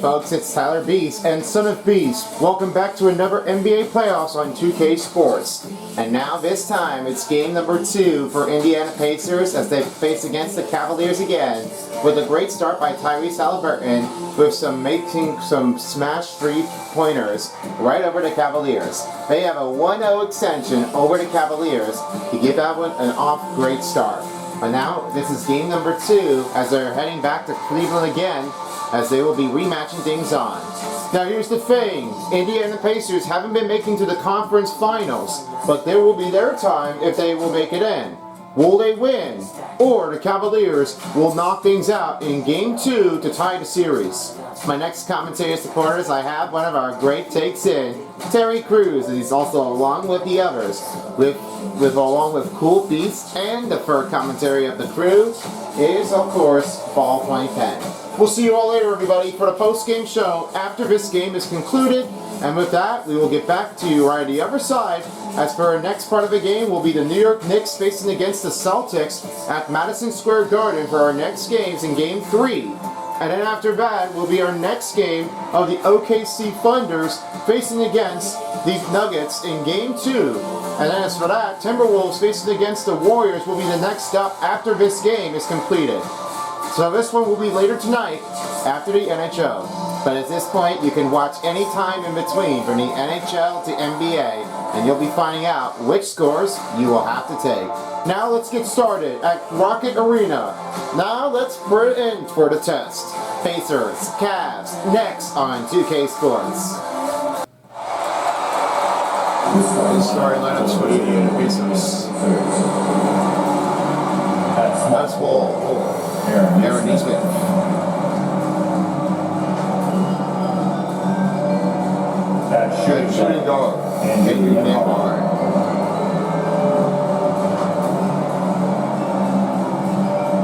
folks, it's Tyler Beast and Son of Beast. Welcome back to another NBA playoffs on 2K Sports. And now this time it's game number 2 for Indiana Pacers as they face against the Cavaliers again, with a great start by Tyrese Halliburton with making some smash 3-pointers right over the Cavaliers. They have a 1-0 extension over the Cavaliers to give that one an great start. But now this is game number 2 as they're heading back to Cleveland again, as they will be rematching things on. Now here's the thing, Indiana Pacers haven't been making to the conference finals, but there will be their time if they will make it in. Will they win? Or the Cavaliers will knock things out in game 2 to tie the series? My next commentator supporters, I have one of our great takes in, Terry Crews, and he's also along with the others, along with Cool Beats, and the third commentary of the crew is, of course, Ballpoint Pen. We'll see you all later, everybody, for the post-game show after this game is concluded. And with that, we will get back to you right on the other side. As for our next part of the game will be the New York Knicks facing against the Celtics at Madison Square Garden for our next games in Game 3. And then after that will be our next game of the OKC Thunders facing against the Nuggets in Game 2. And then as for that, Timberwolves facing against the Warriors will be the next stop after this game is completed. So this one will be later tonight after the NHL. But at this point, you can watch any time in between from the NHL to NBA, and you'll be finding out which scores you will have to take. Now let's get started at Rocket Arena. Now let's put it in for the test. Pacers, Cavs, next on 2K Sports. Starting lineups for the Indiana Pacers. That's Wall. Aaron Nesmith. Shooting guard. Andrew Nembhard.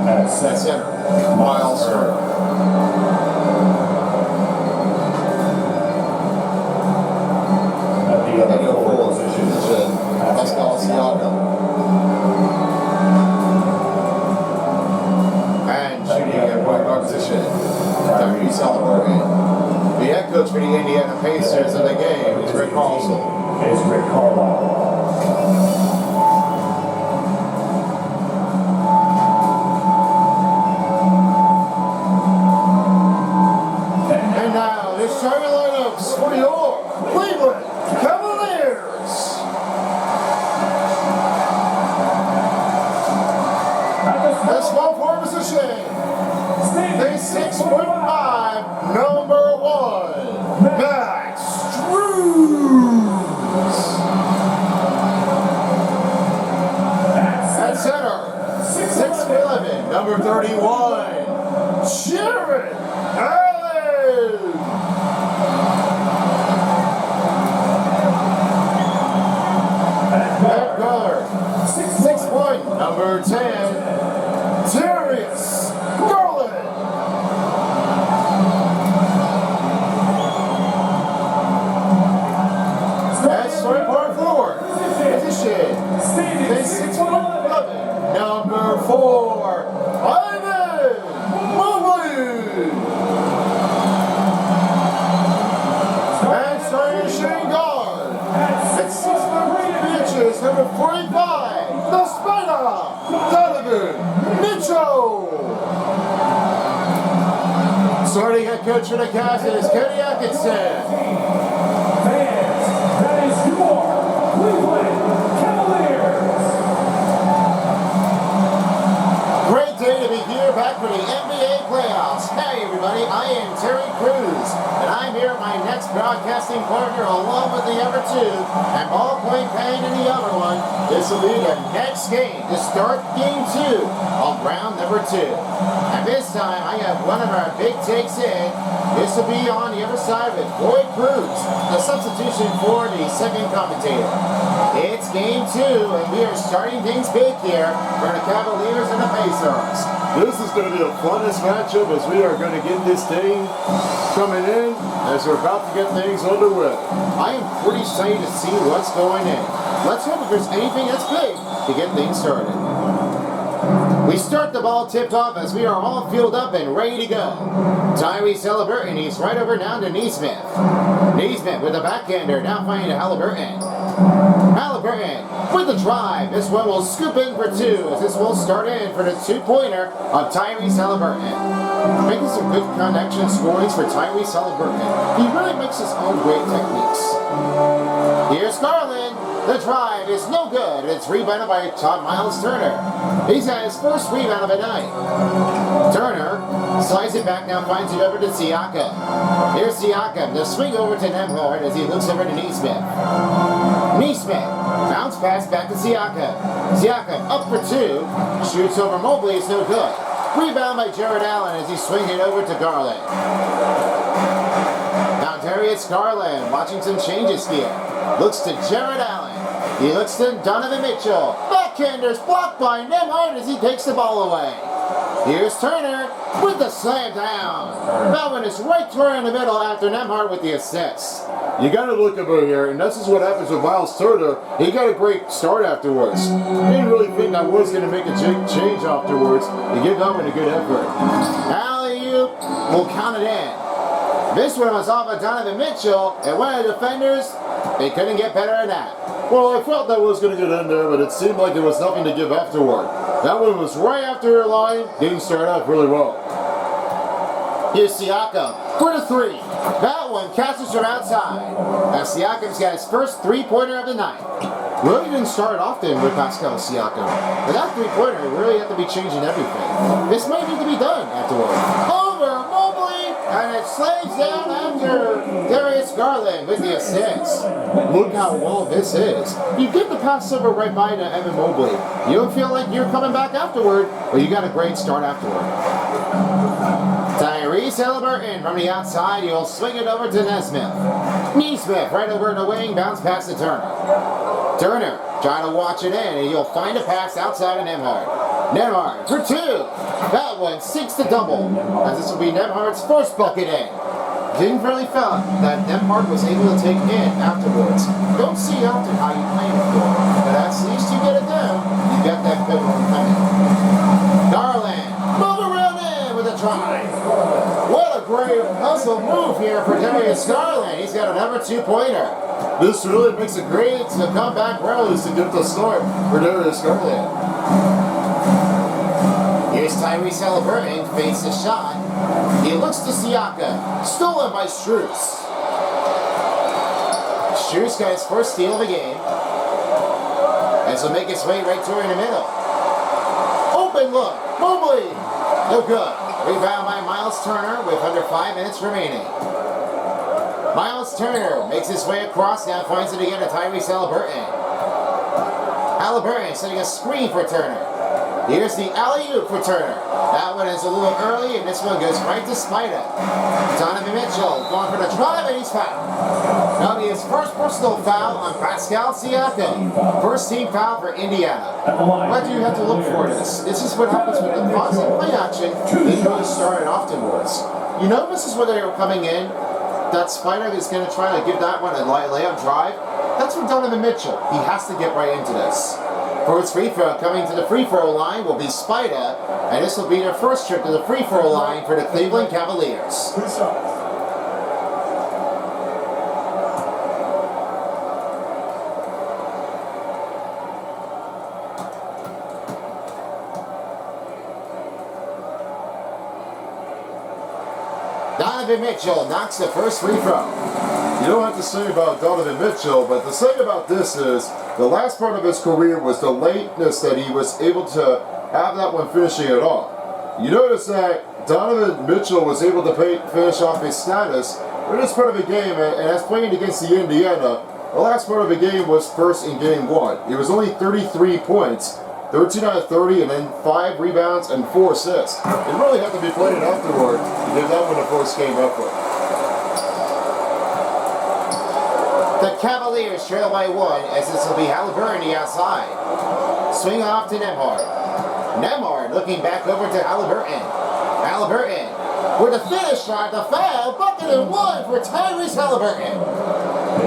At center, Miles Turner. At the other forward position, Pascal Siakam. And shooting at point guard position, Tyrese Halliburton. The head coach for the Indiana Pacers in the game is Rick Carlisle. And now, the starting lineups for your Cleveland Cavaliers. The small forward position, the 6'5", number 1, Max Strus. At center, 6'11", number 31, Jared Allen. At guard, 6'1", number 10, Darius Garland. That's right part forward. Position. The 6'11", number 4, Ivan Mobley. And starting shooting guard. At 6'3", number 45, the Spider, Donovan Mitchell. Starting head coach for the Cavs is Kenny Atkinson. Fans, that is your Cleveland Cavaliers. Great day to be here back for the NBA playoffs. Hey everybody, I am Terry Crews, and I'm here with my next broadcasting partner along with the other two, and Ballpoint Pen in the other one. This will be the next game to start game 2 of round number 2. And this time I have one of our big takes in. This will be on the other side with Boyd Cruz, the substitution for the second commentator. It's game 2, and we are starting things big here for the Cavaliers and the Pacers. This is going to be the funnest matchup as we are going to get this thing coming in as we're about to get things underway. I am pretty excited to see what's going in. Let's hope if there's anything that's big to get things started. We start the ball tipped off as we are all fueled up and ready to go. Tyrese Halliburton, he's right over now to Neesmith. Neesmith with the backhander, now finding Halliburton. Halliburton with the drive. This one will scoop in for two as this will start in for the two-pointer of Tyrese Halliburton. Making some good connection scorings for Tyrese Halliburton. He really makes his own great techniques. Here's Garland. The drive is no good. It's rebounded by Miles Turner. He's got his first rebound of the night. Turner slides it back now, finds it over to Siakam. Here's Siakam. The swing over to Nembhard as he looks over to Neesmith. Neesmith, bounce pass back to Siakam. Siakam up for two. Shoots over Mobley, it's no good. Rebound by Jared Allen as he swings it over to Garland. Now Darius Garland watching some changes here. Looks to Jared Allen. He looks to Donovan Mitchell. Backhanders blocked by Nembhard as he takes the ball away. Here's Turner with the slam down. That one is right to her in the middle after Nembhard with the assist. You got to look over here, and this is what happens with Miles Turner. He got a great start afterwards. Didn't really think I was going to make a change afterwards. He gave that one a good effort. Alley-oop will count it in. This one was off of Donovan Mitchell, and one of the defenders, they couldn't get better than that. Well, I felt that was going to get in there, but it seemed like there was nothing to give afterward. That one was right after your line. Didn't start out really well. Here's Siakam for the three. That one catches from outside. As Siakam's got his first three-pointer of the night. Really didn't start often with Pascal Siakam. But that three-pointer really had to be changing everything. This might need to be done afterward. Over Mobley, and it slams down after Darius Garland with the assist. Look how well this is. You get the pass over right by to Evan Mobley. You don't feel like you're coming back afterward, but you got a great start afterward. Tyrese Halliburton from the outside, he'll swing it over to Nesmith. Neesmith right over in the wing, bounce pass to Turner. Turner trying to watch it in, and he'll find a pass outside of Nembhard. Nembhard for two. That one sinks the double, as this will be Nembhard's first bucket in. Didn't really feel that Nembhard was able to take in afterwards. Don't see often how you play it for, but at least you get it down. You got that good one coming. Garland, move around in with a try. What a great hustle move here for Darius Garland. He's got another two-pointer. This really makes it great to come back rallies to get the start for Darius Garland. Here's Tyrese Halliburton, fakes the shot. He looks to Siakam, stolen by Strus. Strus got his first steal of the game. As he'll make his way right to her in the middle. Open look, Mobley, no good. Rebound by Miles Turner with under 5 minutes remaining. Miles Turner makes his way across, now finds it again to Tyrese Halliburton. Halliburton setting a screen for Turner. Here's the alley-oop for Turner. That one is a little early, and this one goes right to Spider. Donovan Mitchell going for the drive, and he's fouled. That'll be his first personal foul on Pascal Siakam. First team foul for Indiana. Why do you have to look for this? This is what happens when the positive play action didn't really start afterwards. You know this is where they were coming in. That Spider is going to try to give that one a layup drive. That's for Donovan Mitchell. He has to get right into this. For his free throw, coming to the free throw line will be Spider, and this will be their first trip to the free throw line for the Cleveland Cavaliers. Donovan Mitchell knocks the first free throw. You don't have to say about Donovan Mitchell, but the thing about this is the last part of his career was the lateness that he was able to have that one finishing it off. You notice that Donovan Mitchell was able to finish off his status for this part of the game, and as playing against the Indiana, the last part of the game was first in game one. It was only 33 points, 13 out of 30, and then 5 rebounds and 4 assists. It really had to be played afterward to give that one a first game effort. The Cavaliers trail by 1 as this will be Halliburton the outside. Swing off to Nembhard. Nembhard looking back over to Halliburton. Halliburton with a finish shot, the foul, bucket and 1 for Tyrese Halliburton.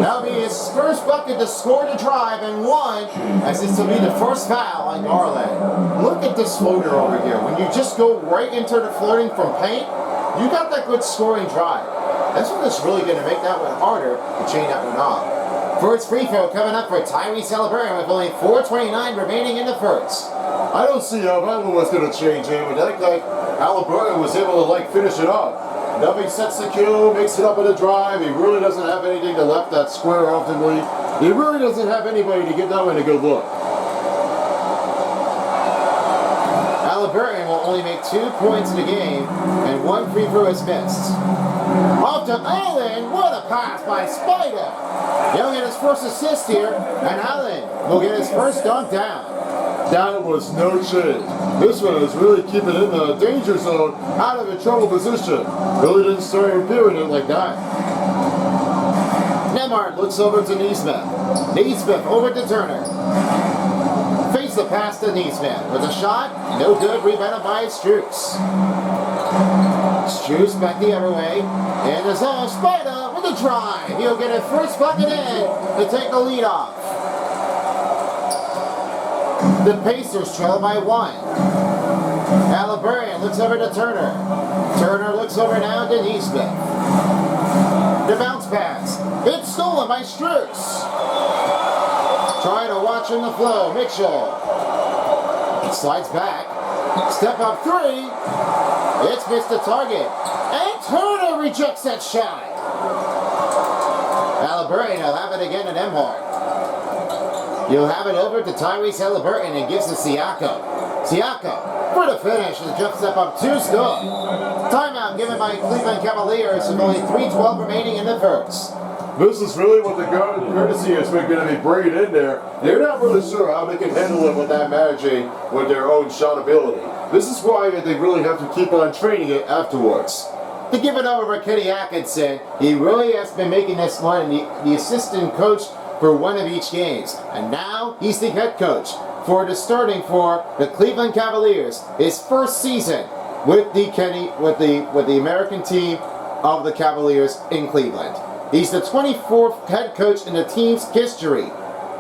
That'll be his first bucket to score the drive and 1 as this will be the first foul on Garland. Look look at this floater over here. When you just go right into the floating from paint, you got that good scoring drive. That's what is really going to make that one harder to chain that one off. First free throw coming up for Tyrese Halliburton with only 4:29 remaining in the first. I don't see how that one was going to change it, but like Halliburton was able to finish it up. Nothing sets the cue, makes it up in a drive. He really doesn't have anything to left that square ultimately. He really doesn't have anybody to get that one a good look. Halliburton will only make 2 points in the game, and 1 free throw is missed. Off to Allen, what a pass by Spider! He'll get his first assist here, and Allen will get his first dunk down. That was no change. This one is really keeping in the danger zone, out of a trouble position. Really didn't start reviewing it like that. Nembhard looks over to Neesmith. Neesmith over to Turner. Face the pass to Neesmith with a shot, no good, rebounded by Strus. Strus back the other way, and the zone, Spider with a drive. He'll get it first bucket in to take the lead off. The Pacers trail by 1. Halliburton looks over to Turner. Turner looks over now to Neesmith. The bounce pass. It's stolen by Strus. Trying to watch in the flow. Mitchell. Slides back. Step up 3. It's missed the target. And Turner rejects that shot. Halliburton will have it again at Nembhard. You'll have it over to Tyrese Halliburton and gives to Siakam. Siakam for the finish. The jump step up 2's good. Timeout given by Cleveland Cavaliers with only 3:12 remaining in the first. This is really what the courtesy is going to be bringing in there. They're not really sure how they can handle it with that managing with their own shot ability. This is why they really have to keep on training it afterwards. To give it over to Kenny Atkinson, he really has been making this one the assistant coach for one of each games, and now he's the head coach for the starting for the Cleveland Cavaliers, his first season with the American team of the Cavaliers in Cleveland. He's the 24th head coach in the team's history.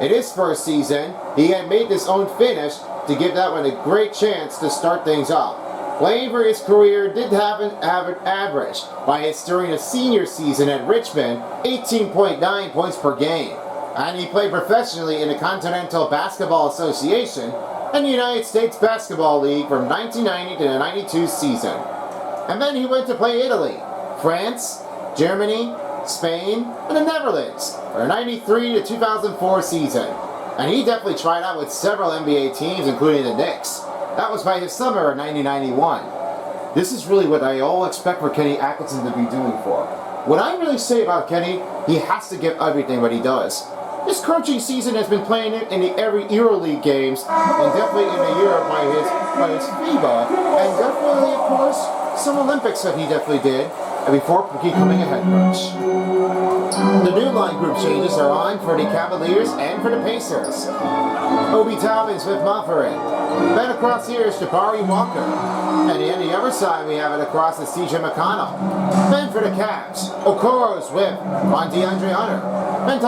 In his first season, he had made his own finish to give that one a great chance to start things off. Playing for his career did have an average by his during a senior season at Richmond, 18.9 points per game. And he played professionally in the Continental Basketball Association and the United States Basketball League from 1990 to the 92 season. And then he went to play Italy, France, Germany, Spain, and the Netherlands for 93 to 2004 season. And he definitely tried out with several NBA teams, including the Knicks. That was by his summer of 1991. This is really what I all expect for Kenny Atkinson to be doing for. What I really say about Kenny, he has to give everything what he does. This coaching season has been playing in the every EuroLeague games, and definitely in the Europe by his FIBA, and definitely, of course, some Olympics that he definitely did, and before becoming a head coach. The new line group changes are on for the Cavaliers and for the Pacers. Obi Toppins with Mufferin. Then across here is Jabari Walker. And on the other side we have it across is CJ McConnell. Then for the Cavs, Okoro's with on DeAndre Hunter. And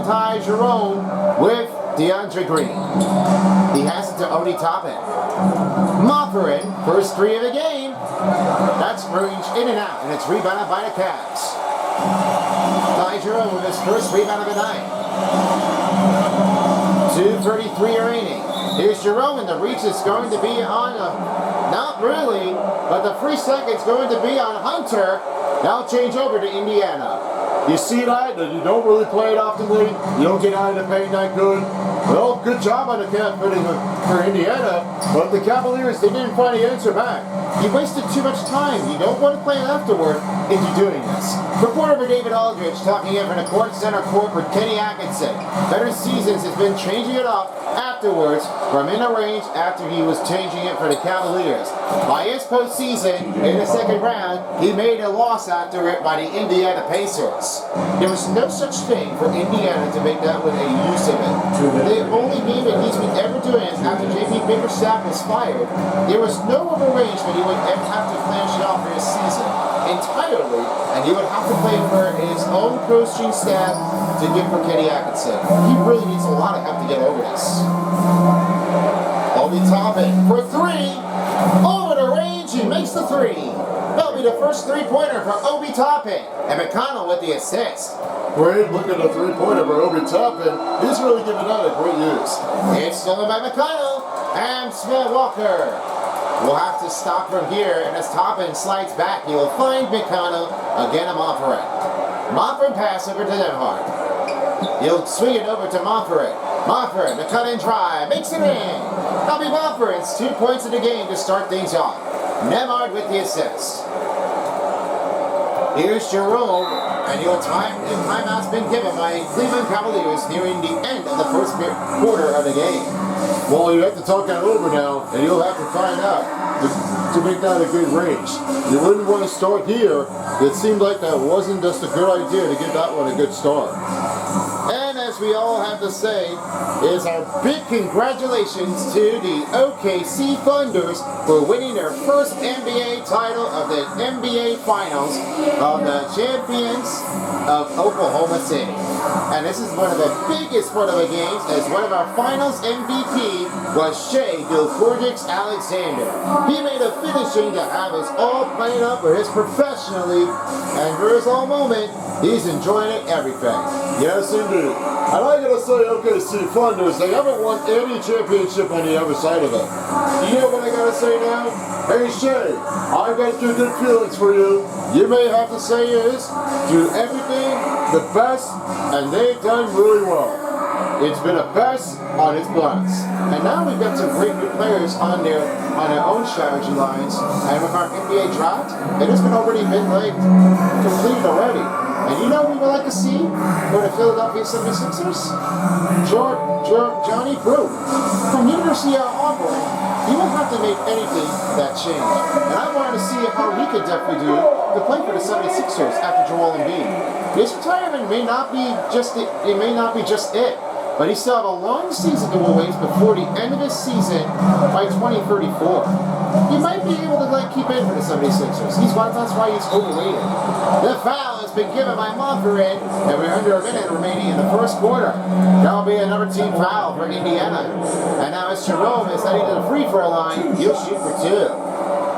Ty Jerome with DeAndre Green. He has it to Obi Toppin. Mufferin, first 3 of the game. That's range in and out, and it's rebounded by the Cavs. Ty Jerome with his first rebound of the night. 2:33 remaining. Here's Jerome, and the reach is going to be on, not really, but the free second's going to be on Hunter. Now change over to Indiana. You see that? You don't really play it optimally. You don't get out of the paint that good. Well, good job on the cat footing for Indiana, but the Cavaliers, they didn't find the answer back. He wasted too much time. You don't want to play afterward into doing this. Reporter for David Aldridge talking in from the court center court for Kenny Atkinson. Better Seasons has been changing it up afterwards from in the range after he was changing it for the Cavaliers. By his postseason, in the second round, he made a loss after it by the Indiana Pacers. There was no such thing for Indiana to make that with a use of it. The only game that he's been ever doing is after J.P. Bickerstaff was fired, there was no other range that he would ever have to finish it off for his season entirely, and he would have to play for his own coaching staff to give for Kenny Atkinson. He really needs a lot of help to get over this. Obi Toppin Toppin for three. Over the range, he makes the three. That'll be the first three-pointer for Obi Toppin. And McConnell with the assist. Great look at the three-pointer for Obi Toppin. He's really giving that a great use. It's stolen by McConnell. And Smith Walker will have to stop from here. And as Toppin slides back, he will find McConnell. Again to Montferrat. Montferrat pass over to Nemhard. He'll swing it over to Montferrat. Montferrat, the cut-in drive, makes it in. That'll be Montferrat's 2 points in the game to start things off. Nemhard with the assist. Here's Jerome, and your timeout's been given by Cleveland Cavaliers nearing the end of the first quarter of the game. Well, you have to talk that over now, and you'll have to find out to make that a good range. You wouldn't want to start here. It seemed like that wasn't just a good idea to give that one a good start. And as we all have to say, is our big congratulations to the OKC Thunders for winning their first NBA title of the NBA Finals of the champions of Oklahoma City. And this is one of the biggest part of the games, as one of our finals MVP was Shai Gilgeous-Alexander. He made a finishing to have us all playing up for his professionally, and for his whole moment, he's enjoying it everything. Yes, indeed. And I gotta say, OKC Thunders, they haven't won any championship on the other side of it. You know what I gotta say now? Hey Shai, I got two good feelings for you. You may have to say is, do everything the best, and they've done really well. It's been a best on its blunts. And now we've got some great new players on their own strategy lines. And with our NBA draft, it has been already completed already. And you know what we would like to see for the Philadelphia 76ers? Johnny Brew from University of Auburn. He won't have to make anything that change. And I wanted to see how he could definitely do to play for the 76ers after Joel Embiid. His retirement may not be just it. But he still have a long season to wait before the end of his season by 2034. He might be able to keep in for the 76ers. That's why he's overrated. The foul has been given by Montferrat, and we're under a minute remaining in the first quarter. That'll be another team foul for Indiana. And now as Jerome is heading to the free throw line, he'll shoot for two.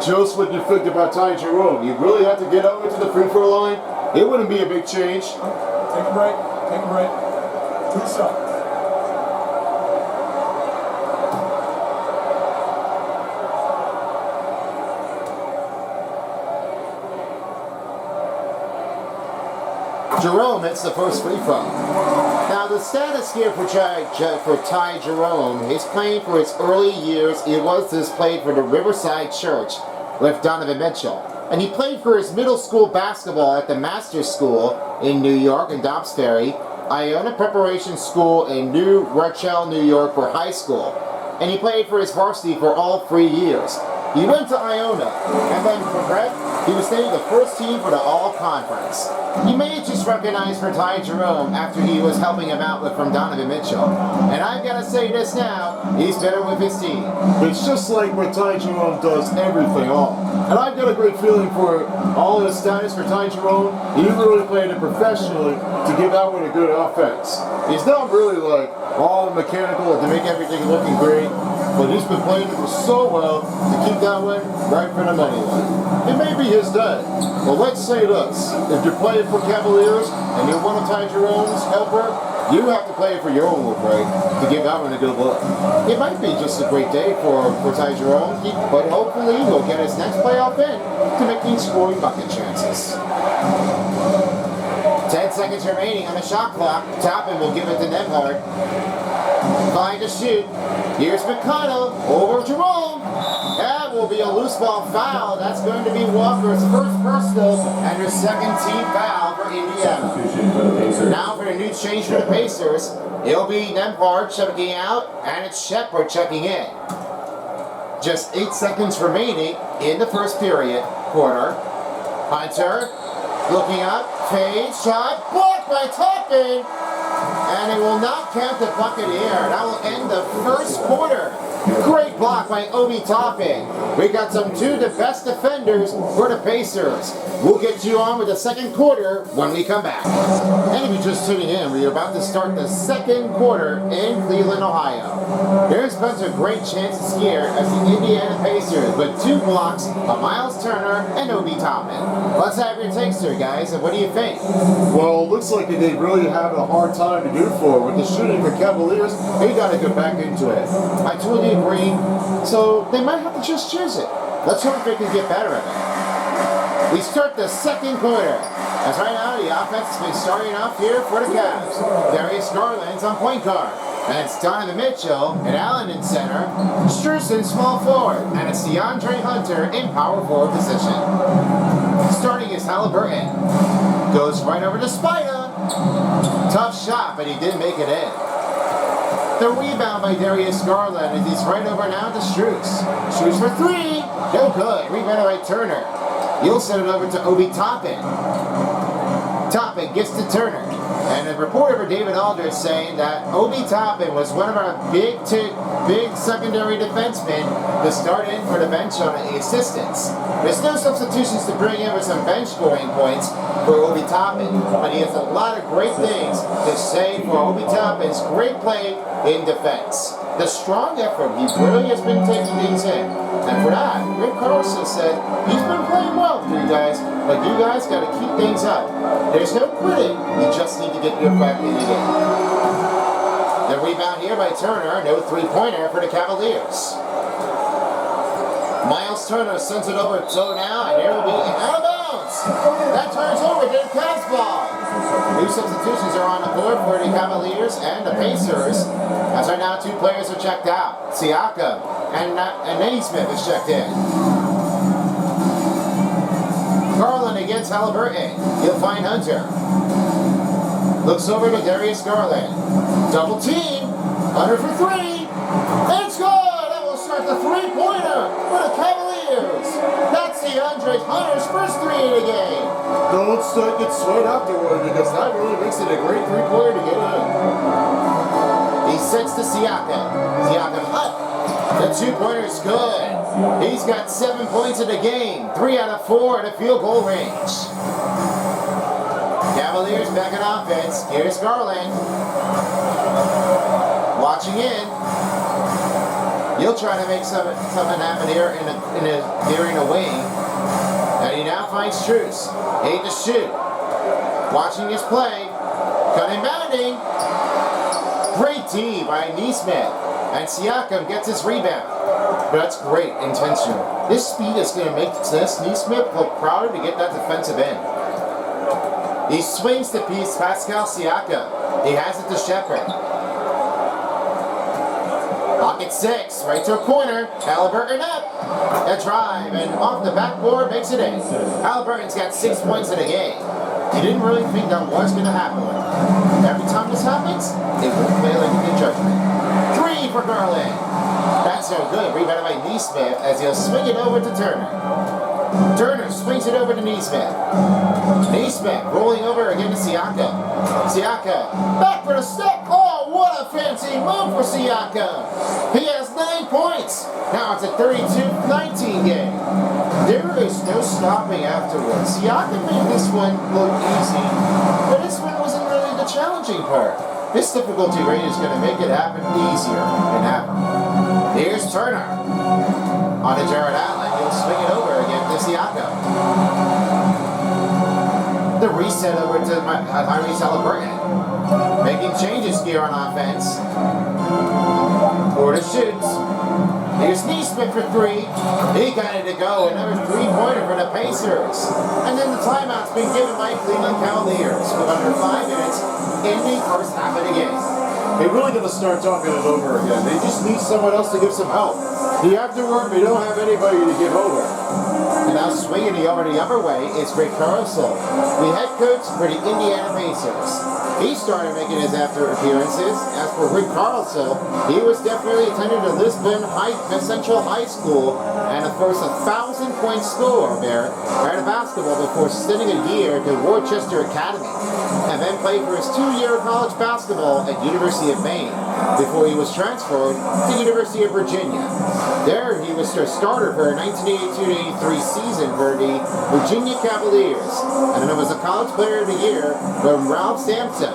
Just what you think about Ty Jerome. You really have to get over to the free throw line. It wouldn't be a big change. Take a break. Take a break. 2 shots. Jerome hits the first free throw. Now the status here for Ty Jerome, he's playing for his early years. He played for the Riverside Church with Donovan Mitchell. And he played for his middle school basketball at the Masters School in New York in Dobbs Ferry, Iona Preparation School in New Rochelle, New York for high school. And he played for his varsity for all 3 years. He went to Iona, and then for Brett, he was named the first team for the All-Conference. He may have just recognized for Ty Jerome after he was helping him out from Donovan Mitchell. And I've got to say this now, he's better with his team. It's just like what Ty Jerome does everything all. And I've got a great feeling for all his status for Ty Jerome. He really played it professionally to give out with a good offense. He's not really all mechanical to make everything looking great, but he's been playing it so well to keep that one right for the money line. It may be his day, but let's say this. If you're playing for Cavaliers and you're one of Ty Jerome's helper, you have to play it for your own look, right, to give that one a good look. It might be just a great day for Ty Jerome, but hopefully he'll get his next playoff in to make these scoring bucket chances. 10 seconds remaining on the shot clock. Toppin will give it to Nemhard. Fine to shoot. Here's McConnell over Jerome. That will be a loose ball foul. That's going to be Walker's first personal and her second team foul for Indiana. Now for the new change for the Pacers. It'll be Nemhard checking out, and it's Shepard checking in. Just 8 seconds remaining in the first quarter. Hunter looking up, fade, shot, blocked by Toppin. And it will not count the bucket here. That will end the first quarter. Great block by Obi Toppin. We got two of the best defenders for the Pacers. We'll get you on with the second quarter when we come back. And if you're just tuning in, we're about to start the second quarter in Cleveland, Ohio. There's been a great chances here as the Indiana Pacers with 2 blocks of Miles Turner and Obi Toppin. Let's have your takes here, guys, and what do you think? Well, it looks like they really have a hard time to do for with the shooting for Cavaliers. They got to get back into it. I totally agree. So they might have to just choose it. Let's hope they can get better at it. We start the second quarter. As right now, the offense has been starting off here for the Cavs. Darius Garland's on point guard. And it's Donovan Mitchell and Allen in center. Strus in small forward. And it's DeAndre Hunter in power forward position. Starting is Halliburton. Goes right over to Spider. Tough shot, but he didn't make it in. The rebound by Darius Garland, and he's right over now to Strus. Strus for 3. No good. Rebound by Turner. He'll send it over to Obi Toppin. Toppin gets to Turner. And a reporter for David Aldridge saying that Obi Toppin was one of our big secondary defensemen to start in for the bench on the assistants. There's no substitutions to bring in with some bench scoring points for Obi Toppin, but he has a lot of great things to say for Obi Toppin's great play in defense. The strong effort, he really has been taking things in. And for that, Rick Carlson said, he's been playing well for you guys, but you guys got to keep things up. There's no quitting, you just need to get your back in the game. The rebound here by Turner, no three-pointer for the Cavaliers. Miles Turner sends it over to now, and it will be out of bounds. That turns over to the Cavs ball. New substitutions are on the board for the Cavaliers and the Pacers. As right now, 2 players are checked out. Siakam and Naismith is checked in. Garland against Halliburton. He'll find Hunter. Looks over to Darius Garland. Double team. Hunter for 3. It's good! That will start the 3-pointer for the Cavaliers. That's DeAndre Hunter's first 3 in the game. Don't get sweat afterward because that really makes it a great 3-pointer to get in. He sets to Siakam. Siakam up. The 2-pointer is good. He's got 7 points in the game. 3 out of 4 at a field goal range. Cavaliers back in offense. Here's Garland. Watching in. He'll try to make something happen here during a wing. And he now finds Strus. 8 to shoot. Watching his play. Cutting bounding. Great D by Naismith. And Siakam gets his rebound. That's great, intentional. This speed is going to make Naismith look prouder to get that defensive end. He swings the piece, Pascal Siakam. He has it to Shepherd. Pocket 6, right to a corner. Halliburton up. A drive, and off the backboard makes it in. Halliburton's got 6 points in the game. He didn't really think that was going to happen. Every time this happens, it will play like a good judgment. 3 for Garland. That's no good. Rebounded by Naismith as he'll swing it over to Turner. Turner swings it over to Naismith. Naismith rolling over again to Siakam. Siakam back for the step. Oh, what a fancy move for Siakam. He has 9 points. Now it's a 32-19 game. There is no stopping afterwards. Siakam made this one look easy, but this one wasn't really the challenging part. This difficulty rate is going to make it happen easier than ever. Here's Turner. On to Jared Allen. He'll swing it over again to Siakam. The reset over to Tyrese Halliburton. Making changes here on offense. Porter shoots. Here's Naismith for 3. He got it to go. Another 3-pointer for the Pacers. And then the timeout's been given by Cleveland Cavaliers with under 5 minutes in the first half of the game. They really got to start talking it over again. They just need someone else to give some help. The afterward, they don't have anybody to give over. And now swinging the other way is Rick Carlson, the head coach for the Indiana Pacers. He started making his after appearances. As for Rick Carlson, he was definitely attending the Lisbon Central High School and the first 1,000-point scorer there at basketball before spending a year to Worcester Academy. And and then played for his 2-year college basketball at University of Maine before he was transferred to University of Virginia. There he was a starter for a 1982-83 season for the Virginia Cavaliers, and it was a College Player of the Year from Ralph Sampson.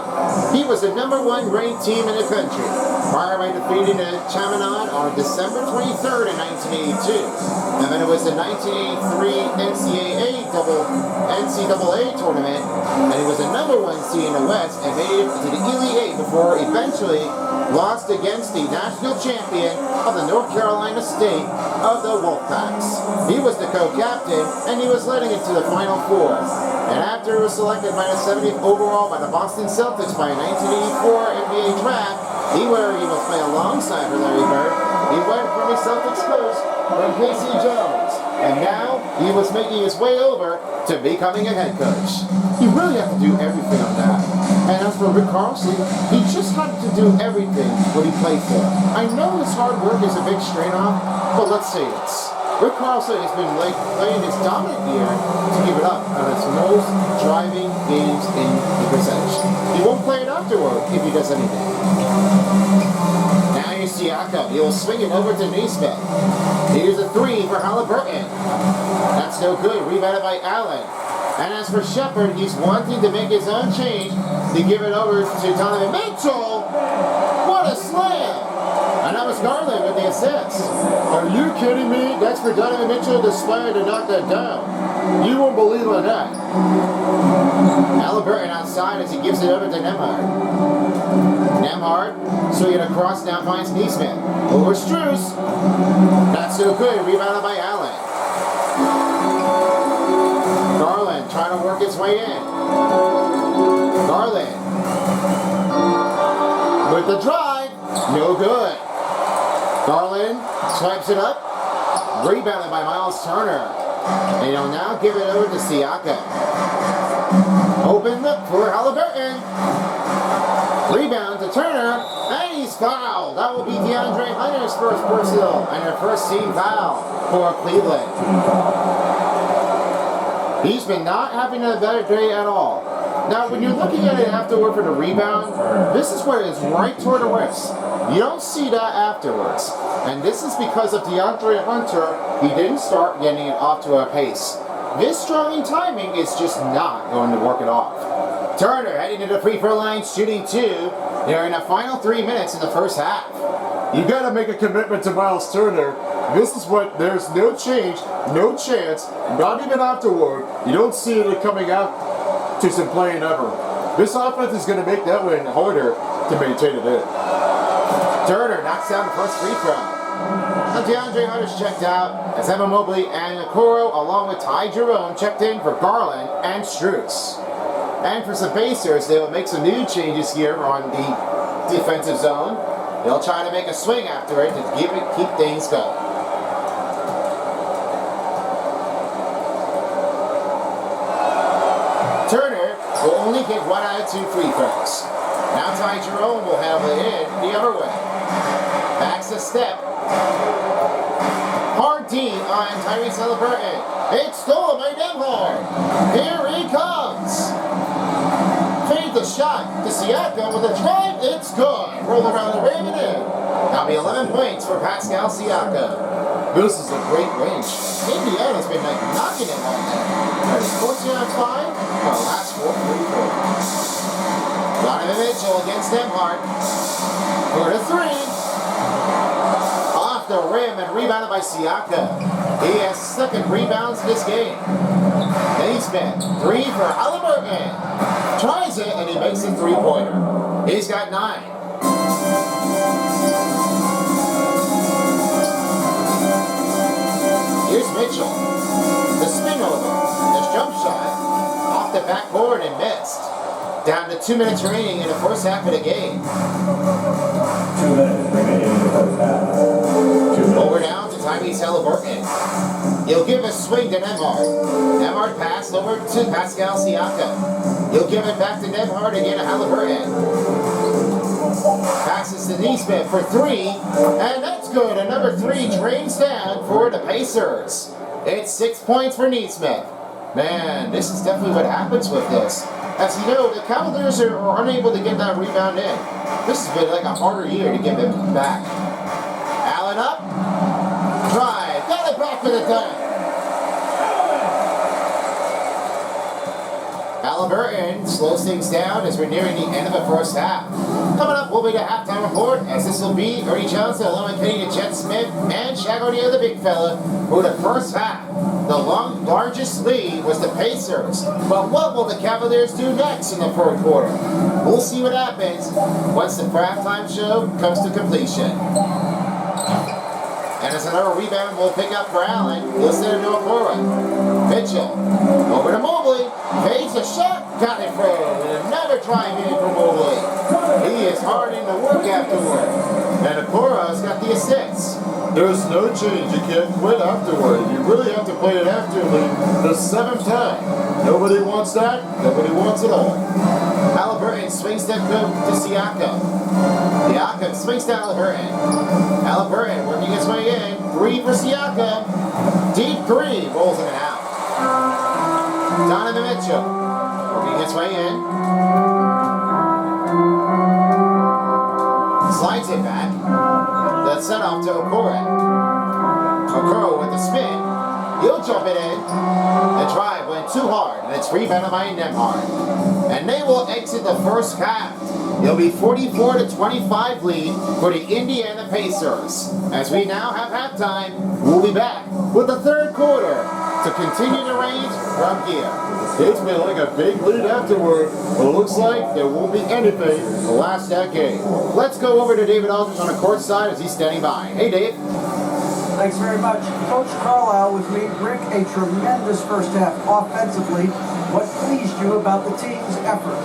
He was the #1 ranked team in the country, prior by defeating the Chaminade on December 23rd in 1982. And then it was the 1983 NCAA tournament, and he was the #1 seed in the West and made it to the Elite Eight before eventually lost against the national champion of the North Carolina State of the Wolfpacks. He was the co-captain, and he was leading it to the Final Four. And after he was selected by the 70th overall by the Boston Celtics by a 1984 NBA draft, he was playing alongside Larry Bird. He went from the Celtics coach from Casey Jones, and now he was making his way over to becoming a head coach. You really have to do everything on that. And as for Rick Carlson, he just had to do everything when he played for. I know his hard work is a big strain off, but let's say this. Rick Carlson has been playing his dominant year to give it up on his most driving games in the percentage. He won't play it afterward if he does anything. Now here's Siakam. He will swing it over to Neesmith. Here's a 3 for Halliburton. That's no good. Rebounded by Allen. And as for Shepard, he's wanting to make his own change to give it over to Donovan Mitchell. What a slam! And that was Garland with the assist. Are you kidding me? That's for Donovan Mitchell to slam to knock that down. You won't believe on that. Halliburton outside as he gives it over to Nembhard. Nembhard, swinging across, now finds Neesmith. Over Strus. Not so good. Rebounded by Allen. Garland trying to work his way in. Garland with the drive. No good. Garland swipes it up. Rebounded by Miles Turner. And he'll now give it over to Siakam. Open up for Halliburton. Rebound to Turner. And he's fouled. That will be DeAndre Hunter's first personal and their first team foul for Cleveland. He's been not having a better day at all. Now, when you're looking at it afterward for the rebound, this is where it's right toward the wrist. You don't see that afterwards. And this is because of DeAndre Hunter. He didn't start getting it off to a pace. This strong timing is just not going to work it off. Turner heading to the free throw line, shooting 2. They're in the final 3 minutes in the first half. You gotta make a commitment to Miles Turner. This is what, there's no change, no chance, not even afterward. You don't see it coming out to some playing ever. This offense is gonna make that win harder to maintain it in. Turner knocks down the first free throw. Now DeAndre Hunter's checked out as Evan Mobley and Okoro along with Ty Jerome checked in for Garland and Strus. And for some Pacers, they will make some new changes here on the defensive zone. They'll try to make a swing after it to keep things going. Turner will only get 1 out of 2 free throws. Now Ty Jerome will handle it in the other way. Backs a step. Hard D on Tyrese Halliburton. It's stolen by Nembhard. Here he comes. Fade the shot to Siakam with a drive. It's good. Roll around the rim and in. That'll be 11 points for Pascal Siakam. This is a great range. Indiana's been knocking it on there. There's 14 out of 5. The last 4 free throws. Donovan Mitchell against Nembhard. For the 3. Off the rim and rebounded by Siakam. He has 2nd rebounds this game. Neesmith, 3 for Halliburton. Tries it and he makes a 3-pointer. He's got 9. Here's Mitchell. The spin over. The jump shot. Off the backboard and missed. Down to 2 minutes remaining in the first half of the game. 2 minutes remaining in the first half. Over now to Tyrese Halliburton. He'll give a swing to Nembhard. Nembhard pass over to Pascal Siakam. He'll give it back to Nembhard again to Halliburton. Passes to Neesmith for 3. And that's good. Another 3 drains down for the Pacers. It's 6 points for Neesmith. Man, this is definitely what happens with this. As you know, the Cavaliers are unable to get that rebound in. This has been like a harder year to get them back. Allen up. Drive. Got it back for the dunk. Halliburton slows things down as we're nearing the end of the first half. Coming up will be the halftime report, as this will be Ernie Johnson along with Kenny to Jet Smith and Shaq O'Neal, the big fella, for the first half. The largest lead was the Pacers. But what will the Cavaliers do next in the third quarter? We'll see what happens once the halftime show comes to completion. And as another rebound will pick up for Allen, he'll send it to Okoro. Mitchell, over to Mobley, fades a shot, got it through, and another drive in for Mobley. He is hard in the work afterward, and Okoro's got the assists. There's no change. You can't quit afterward. You really have to play it afterward the seventh time. Nobody wants that. Nobody wants it all. Halliburton swings that hook to Siakam. Siakam swings to Halliburton. Halliburton working his way in. Three for Siakam. Deep three. Rolls him out. Donovan Mitchell working his way in. Slides it back. The set off to Okoro. Okoro with the spin. He'll jump it in. The drive went too hard, and it's rebounded by Nembhard. And they will exit the first half. It'll be 44-25 lead for the Indiana Pacers. As we now have halftime, we'll be back with the third quarter to continue the range from here. It's been like a big lead afterward, but it looks like there won't be anything the last decade. Let's go over to David Aldridge on the court side as he's standing by. Hey, Dave. Thanks very much. Coach Carlisle with me. Rick, a tremendous first half offensively. What pleased you about the team's effort?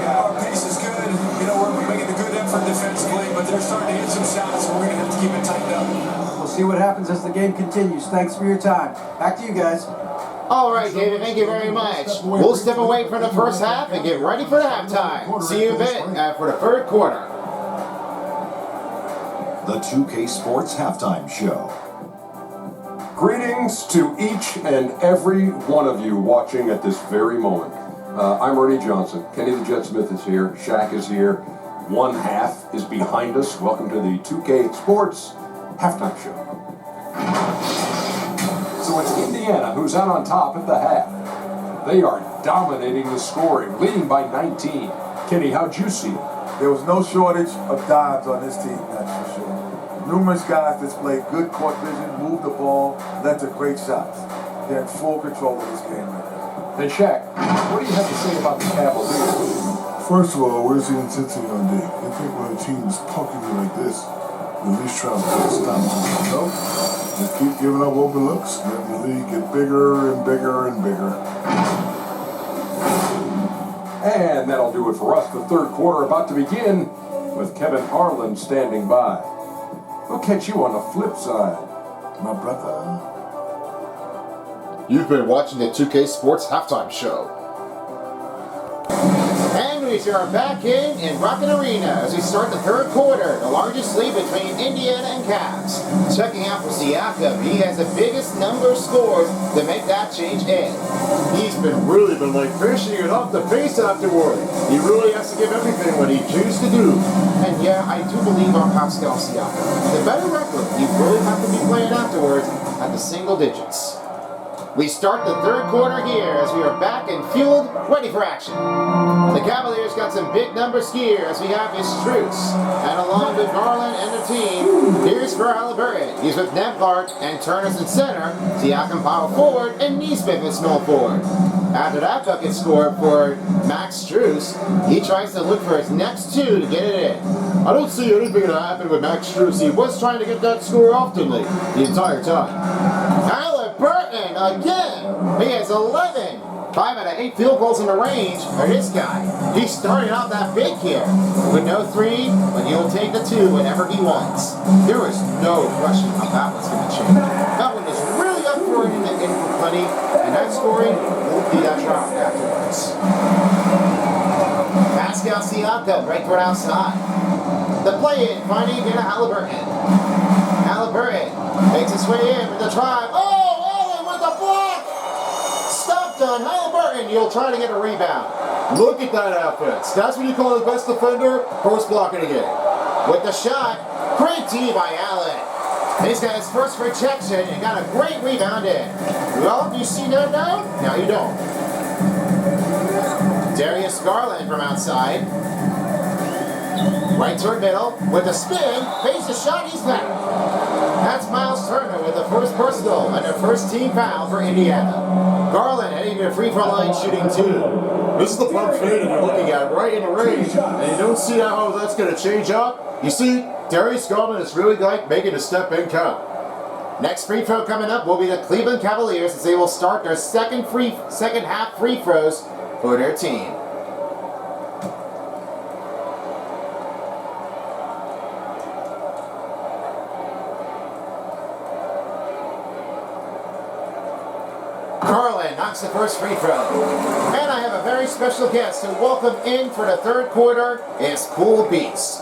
Yeah, our pace is good. You know, we're making a good effort defensively, but they're starting to hit some shots, and we're going to have to keep it tightened up. We'll see what happens as the game continues. Thanks for your time. Back to you guys. All right, David, thank you very much. We'll step away from the first half and get ready for the halftime. See you a bit for the third quarter. The 2K Sports Halftime Show. Greetings to each and every one of you watching at this very moment. I'm Ernie Johnson. Kenny the Jet Smith is here. Shaq is here. One half is behind us. Welcome to the 2K Sports Halftime Show. So it's Indiana who's out on top at the half. They are dominating the scoring, leading by 19. Kenny, how'd you see it? There was no shortage of dives on this team, that's for sure. Numerous guys displayed good court vision, moved the ball, led to great shots. They're in full control of this game right now. And Shaq, what do you have to say about the Cavaliers? First of all, where's the intensity on D? I think when a team is punking you like this, you at least try to stop them. No? Just keep giving up open looks, letting the league get bigger and bigger and bigger. And that'll do it for us. The third quarter about to begin with Kevin Harlan standing by. We'll catch you on the flip side. My brother. You've been watching the 2K Sports Halftime Show. And we are back in Rocket Arena as we start the third quarter, the largest lead between Indiana and Cavs. Checking out for Siakam, he has the biggest number of scores to make that change in. He's really been like finishing it off the pace afterward. He really has to give everything what he chooses to do. And yeah, I do believe on Pascal Siakam. The better record, he really have to be playing afterwards at the single digits. We start the third quarter here as we are back and fueled, ready for action. The Cavaliers got some big numbers here as we have his Strus. And along with Garland and the team, here's for Halliburton. He's with Nembhard and Turner's in center, Siakam power forward, and Nesmith in small forward. After that bucket scored for Max Strus, he tries to look for his next two to get it in. I don't see anything that happened with Max Strus. He was trying to get that score oftenly the entire time. Halliburton again. He has 11. 5 out of 8 field goals in the range for this guy. He's starting out that big here. With no three, but he'll take the two whenever he wants. There is no question how that one's going to change. That one is really up for it in for plenty, and that scoring will be that drop afterwards. Pascal Siakam right toward outside. The play in, finding again to Halliburton. Halliburton makes his way in with the drive. Oh, Allen with the block! on Halliburton. You'll try to get a rebound. Look at that offense. That's what you call the best defender, first block in the game. With the shot, great D by Allen. He's got his first rejection and got a great rebound in. Well, do you see that now? No, you don't. Darius Garland from outside. Right toward middle, with the spin, face the shot, he's back. That's Miles Turner with the first personal and their first team foul for Indiana. Garland heading to the free throw line shooting 2. This is the pump fade you're looking at right in the range, and you don't see how that's going to change up. You see, Darius Garland is really like making a step in count. Next free throw coming up will be the Cleveland Cavaliers as they will start their second half free throws for their team. Garland knocks the first free throw. And I have a very special guest to welcome in for the third quarter is Cool Beats.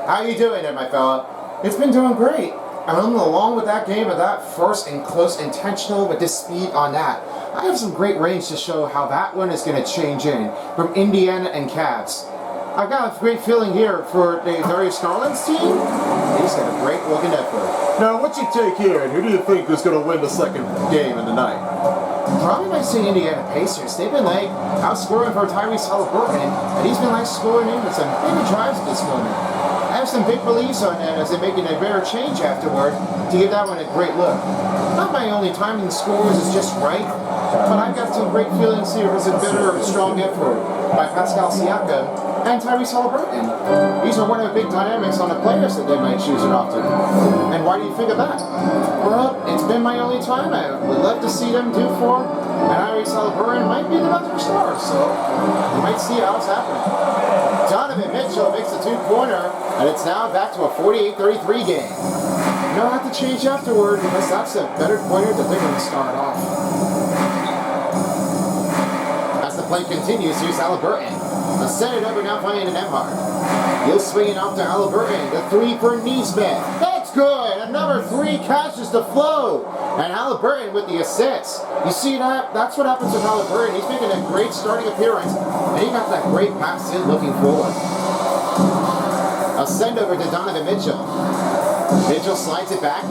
How you doing there, my fella? It's been doing great. I'm along with that game of that first and close intentional with this speed on that. I have some great range to show how that one is going to change in from Indiana and Cavs. I've got a great feeling here for the Darius Garland's team. He's got a great looking effort. Now, what's your take here, and who do you think is going to win the second game of the night? Probably might say Indiana Pacers. They've been like outscoring for Tyrese Halliburton, and he's been like scoring in with some big drives at this moment. I have some big beliefs on that as they're making a better change afterward to give that one a great look. Not my only time in scores is just right, but I've got some great feelings here as a better, strong effort by Pascal Siakam and Tyrese Halliburton. These are one of the big dynamics on the players that they might choose it often. And why do you think of that? Well, it's been my only time. I would love to see them do for, and Tyrese Halliburton might be the other star, so you might see how it's happening. Donovan Mitchell makes a two-pointer, and it's now back to a 48-33 game. No have to change afterward because that's a better pointer that they're going to start off. As the play continues, here's Halliburton. A send it over now playing an Emhart. He'll swing it off to Halliburton. The three for Neesmith. That's good. Another three catches the flow. And Halliburton with the assist. You see that? That's what happens with Halliburton. He's making a great starting appearance. And he got that great pass in looking forward. A send over to Donovan Mitchell. Mitchell slides it back.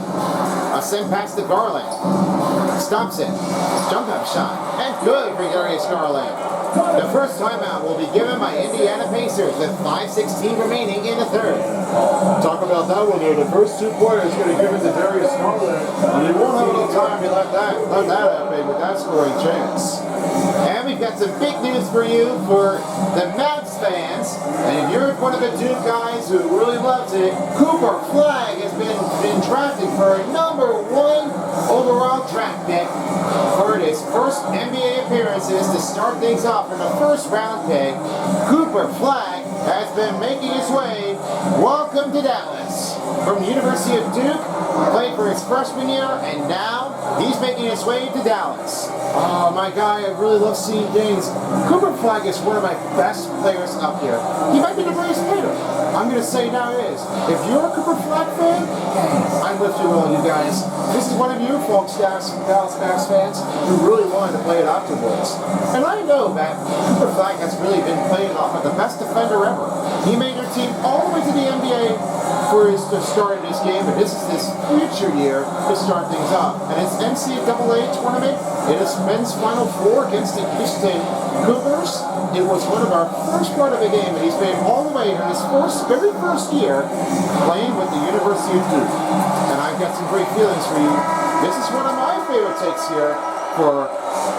A send pass to Garland. Stops it. Jump up shot. And good for Darius Garland. The first timeout will be given by Indiana Pacers with 5:16 remaining in the third. Talk about that one there. The first 2 players going to give it to Darius Garland, and they won't have enough time to let that happen with that scoring chance. And we've got some big news for you for the Mavs fans. And if you're one of the Duke guys who really loves it, Cooper Flagg has been drafted for a #1 overall draft pick for his first NBA appearances to start things off in the first round pick. Cooper Flagg has been making his way. Welcome to Dallas. From the University of Duke, played for his freshman year, and now he's making his way to Dallas. Oh, my guy, I really love seeing games. Cooper Flagg is one of my best players up here. He might be the greatest player. I'm going to say now it is. If you're a Cooper Flagg fan, I'm with you all, you guys. This is one of you folks, Dallas Mavs fans, who really wanted to play it afterwards. And I know that Cooper Flagg has really been playing off of the best defender ever. He made their team all the way to the NBA for his start of this game, but this is his future year to start things off. And his NCAA tournament, in his men's Final Four against the Houston Cougars, it was one of our first part of the game, and he's been all the way in his very first year playing with the University of Duke. And I've got some great feelings for you. This is one of my favorite takes here for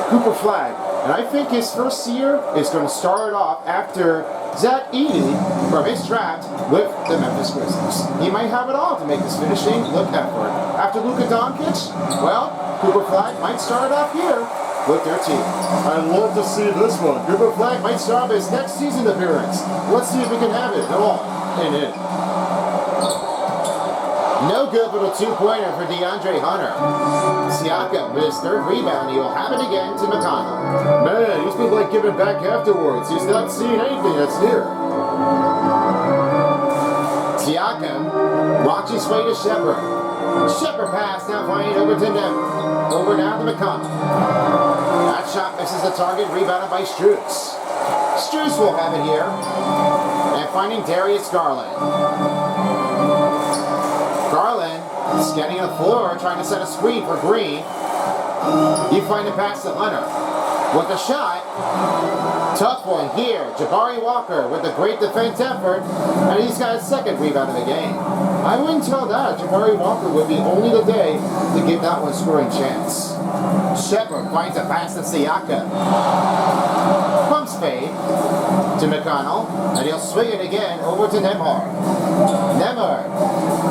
Cooper Flagg. And I think his first year is going to start off after Zach Edey from his draft with the Memphis Grizzlies. He might have it all to make this finishing look effort. After Luka Doncic, well, Cooper Flagg might start off here with their team. I'd love to see this one. Cooper Flagg might start his next season appearance. Let's see if we can have it all in it. No good for the two-pointer for DeAndre Hunter. Siakam with his third rebound. He will have it again to McConnell. Man, he's been like giving back afterwards. He's not seeing anything that's here. Siakam walks his way to Shepard. Shepard pass now playing over to them. Over now to McConnell. That's That shot misses the target, rebounded by Strus. Strus will have it here. And finding Darius Garland. Garland scanning the floor, trying to set a screen for Green. You find a pass to Hunter. With the shot. Tough one here. Jabari Walker with a great defense effort. And he's got his second rebound of the game. I wouldn't tell that. Jabari Walker would be only the day to give that one scoring chance. Shepard finds a pass to Siaka. Pumps fade to McConnell, and he'll swing it again over to Nembhard. Nembhard.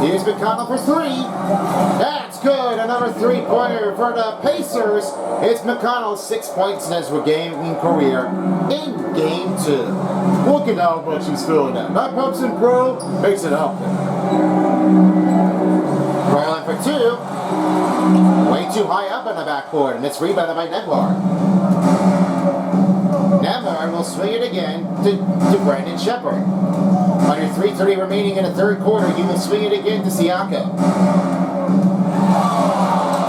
Here's McConnell for three. That's good. Another three-pointer for the Pacers. It's McConnell, 6 points in his game career in game 2. Look at how much he's feeling that. That pumps in pro makes it up there. Garland for two. Way too high up in the backcourt, and it's rebounded by Nembhard. Nembhard will swing it again to Brandon Shepard. Under 3:30 remaining in the third quarter, he will swing it again to Siaka.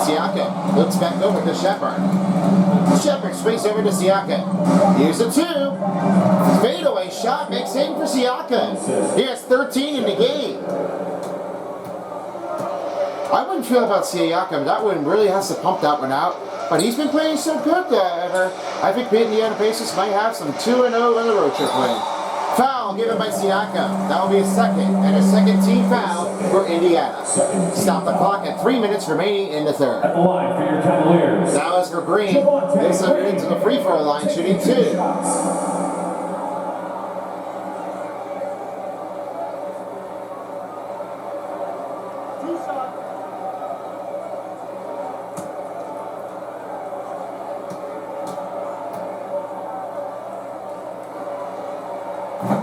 Siaka looks back over to Shepard. Shepard swings over to Siaka. Here's a two. Fadeaway shot makes in for Siaka. He has 13 in the game. I wouldn't feel about Siakam. That one really has to pump that one out. But he's been playing so good there. I think the Indiana Pacers might have some 2-0 in the road trip win. Foul given by Siakam. That will be a second, and a second team foul for Indiana. Stop the clock at 3 minutes remaining in the third. At the line for your Cavaliers. Now as for Green, he's into the free throw line, shooting 2.